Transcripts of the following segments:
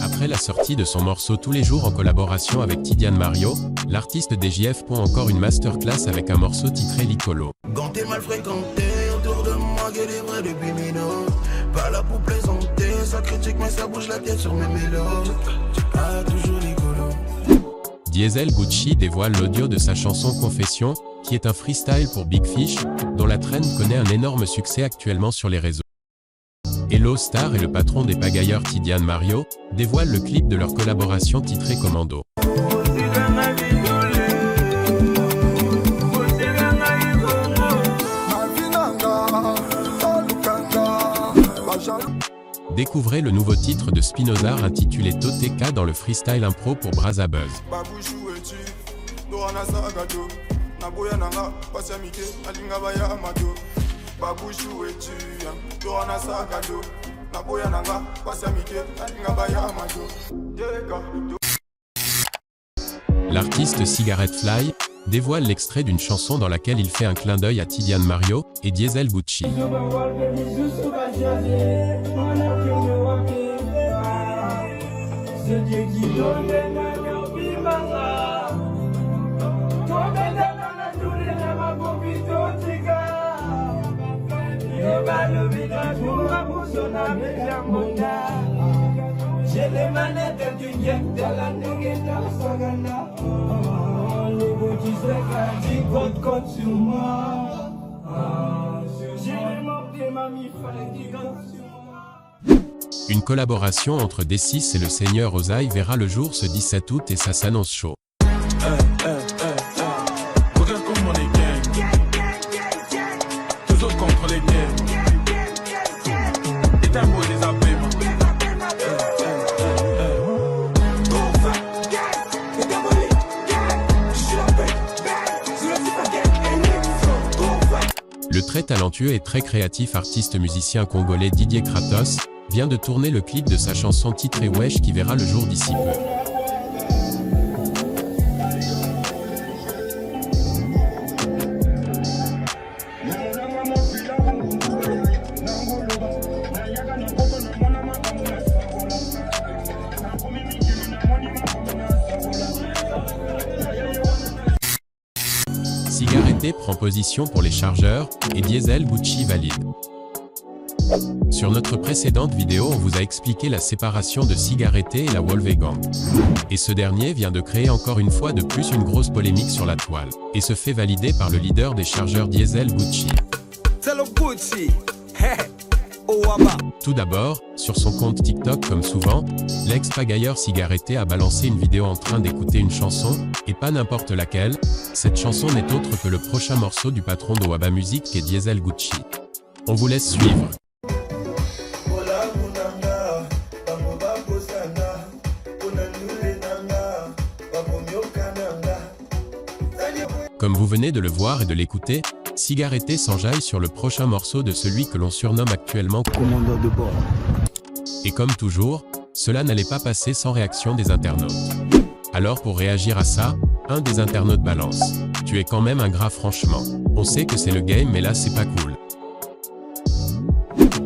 Après la sortie de son morceau Tous les jours en collaboration avec Tidiane Mario, l'artiste DJF pond encore une masterclass avec un morceau titré Licolo. Quand t'es mal fréquenté, autour de moi qu'il est vrai depuis minot. Pas là pour plaisanter, ça critique mais ça bouge la tête sur mes mélos. Ah, toujours Licolo. Diesel Gucci dévoile l'audio de sa chanson Confession, qui est un freestyle pour Big Fish, dont la trend connaît un énorme succès actuellement sur les réseaux. Hello Star et le patron des pagailleurs Tidiane Mario dévoilent le clip de leur collaboration titré Commando. Découvrez le nouveau titre de Spinozar intitulé Toteka dans le freestyle impro pour Brazabuzz. L'artiste Cigarette Fly dévoile l'extrait d'une chanson dans laquelle il fait un clin d'œil à Tidiane Mario et Diesel Gucci. Une collaboration entre D6 et le Seigneur Ozaï verra le jour ce 17 août et ça s'annonce chaud. Regarde comment on est gang. Tous autres contre les gangs. Et un mot des appels. Le très talentueux et très créatif artiste musicien congolais Didier Kratos vient de tourner le clip de sa chanson titrée Wesh qui verra le jour d'ici peu. Cigaretté prend position pour les chargeurs et Diesel Gucci valide. Sur notre précédente vidéo, on vous a expliqué la séparation de Cigaretté et la Wolvegang. Et ce dernier vient de créer encore une fois de plus une grosse polémique sur la toile, et se fait valider par le leader des chargeurs Diesel Gucci. Tout d'abord, sur son compte TikTok comme souvent, l'ex-pagailleur Cigaretté a balancé une vidéo en train d'écouter une chanson, et pas n'importe laquelle. Cette chanson n'est autre que le prochain morceau du patron de Waba Music qui est Diesel Gucci. On vous laisse suivre. Comme vous venez de le voir et de l'écouter, Cigaretté s'enjaille sur le prochain morceau de celui que l'on surnomme actuellement Commandant de bord. Et comme toujours, cela n'allait pas passer sans réaction des internautes. Alors pour réagir à ça, un des internautes balance. Tu es quand même un gras franchement. On sait que c'est le game mais là c'est pas cool.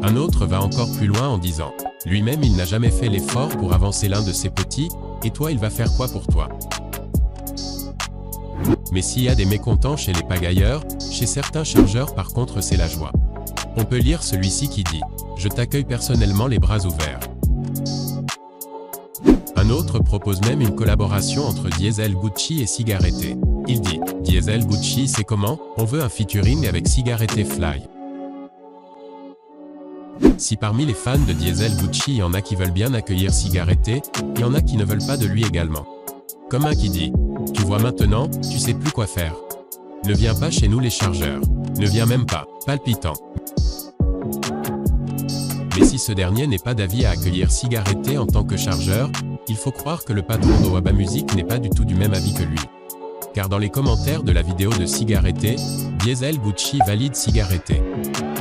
Un autre va encore plus loin en disant, lui-même il n'a jamais fait l'effort pour avancer l'un de ses petits, et toi il va faire quoi pour toi? Mais s'il y a des mécontents chez les pagailleurs, chez certains chargeurs par contre c'est la joie. On peut lire celui-ci qui dit « Je t'accueille personnellement les bras ouverts ». Un autre propose même une collaboration entre Diesel Gucci et Cigaretté. Il dit « Diesel Gucci c'est comment? On veut un featuring avec Cigaretté Fly ». Si parmi les fans de Diesel Gucci il y en a qui veulent bien accueillir Cigaretté, il y en a qui ne veulent pas de lui également. Comme un qui dit « Tu vois maintenant, tu sais plus quoi faire. Ne viens pas chez nous les chargeurs. Ne viens même pas, palpitant. » Mais si ce dernier n'est pas d'avis à accueillir Cigaretté en tant que chargeur, il faut croire que le patron de Waba Music n'est pas du tout du même avis que lui. Car dans les commentaires de la vidéo de Cigaretté, Diesel Gucci valide Cigaretté.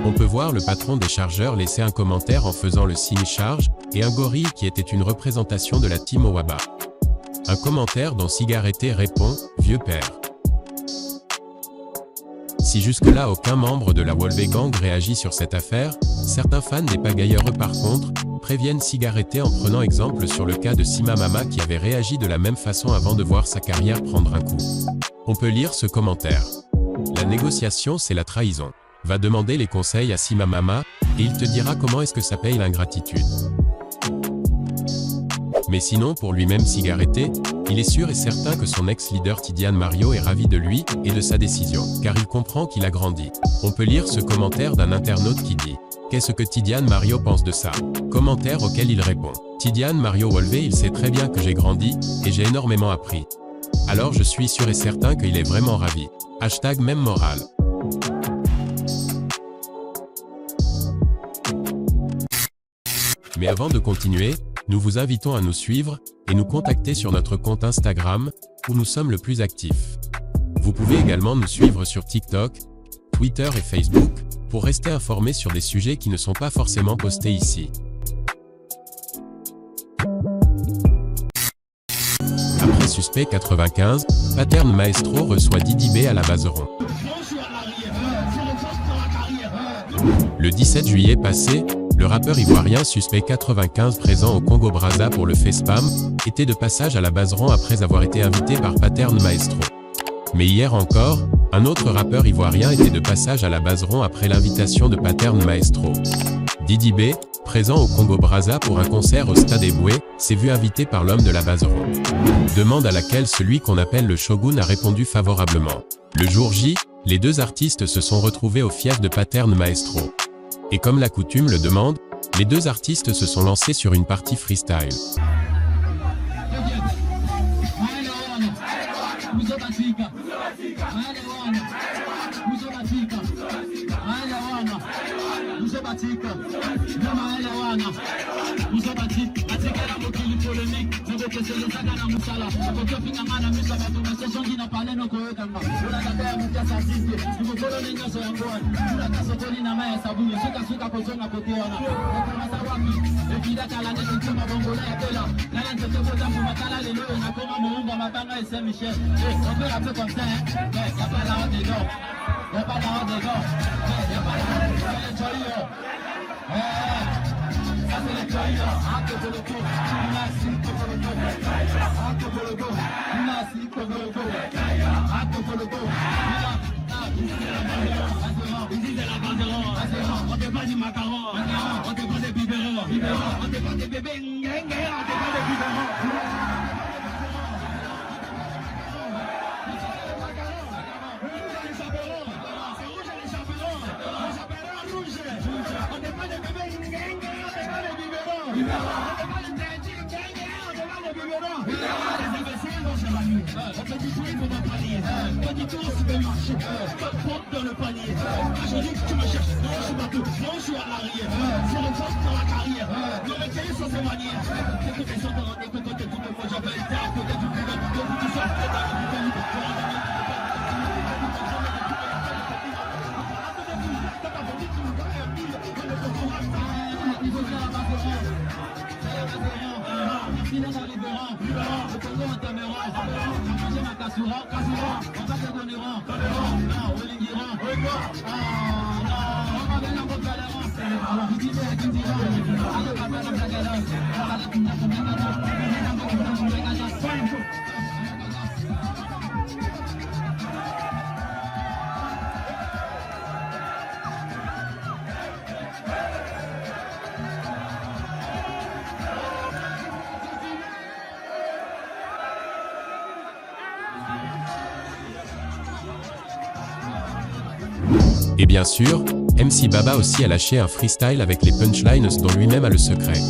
On peut voir le patron des chargeurs laisser un commentaire en faisant le signe charge, et un gorille qui était une représentation de la team Waba. Un commentaire dont Cigaretté répond « Vieux père ». Si jusque-là aucun membre de la Wolvé Gang réagit sur cette affaire, certains fans des pagailleureux par contre, préviennent Cigaretté en prenant exemple sur le cas de Sima Mama qui avait réagi de la même façon avant de voir sa carrière prendre un coup. On peut lire ce commentaire. La négociation c'est la trahison. Va demander les conseils à Sima Mama, et il te dira comment est-ce que ça paye l'ingratitude. Mais sinon pour lui-même Cigaretté, il est sûr et certain que son ex-leader Tidiane Mario est ravi de lui et de sa décision, car il comprend qu'il a grandi. On peut lire ce commentaire d'un internaute qui dit « Qu'est-ce que Tidiane Mario pense de ça ?» Commentaire auquel il répond « Tidiane Mario Wolvé il sait très bien que j'ai grandi, et j'ai énormément appris. Alors je suis sûr et certain qu'il est vraiment ravi. Hashtag même morale. » Mais avant de continuer, nous vous invitons à nous suivre et nous contacter sur notre compte Instagram, où nous sommes le plus actifs. Vous pouvez également nous suivre sur TikTok, Twitter et Facebook, pour rester informés sur des sujets qui ne sont pas forcément postés ici. Après Suspect 95, Pattern Maestro reçoit Didi B à la Bazeron. Le 17 juillet passé, le rappeur ivoirien Suspect 95 présent au Congo-Brazza pour le FESPAM, était de passage à la Bazeron après avoir été invité par Pattern Maestro. Mais hier encore, un autre rappeur ivoirien était de passage à la Bazeron après l'invitation de Pattern Maestro. Didi B, présent au Congo-Brazza pour un concert au Stade Eboué, s'est vu invité par l'homme de la Bazeron. Demande à laquelle celui qu'on appelle le Shogun a répondu favorablement. Le jour J, les deux artistes se sont retrouvés au fief de Pattern Maestro. Et comme la coutume le demande, les deux artistes se sont lancés sur une partie freestyle. Et bien sûr, MC Baba aussi a lâché un freestyle avec les punchlines dont lui-même a le secret.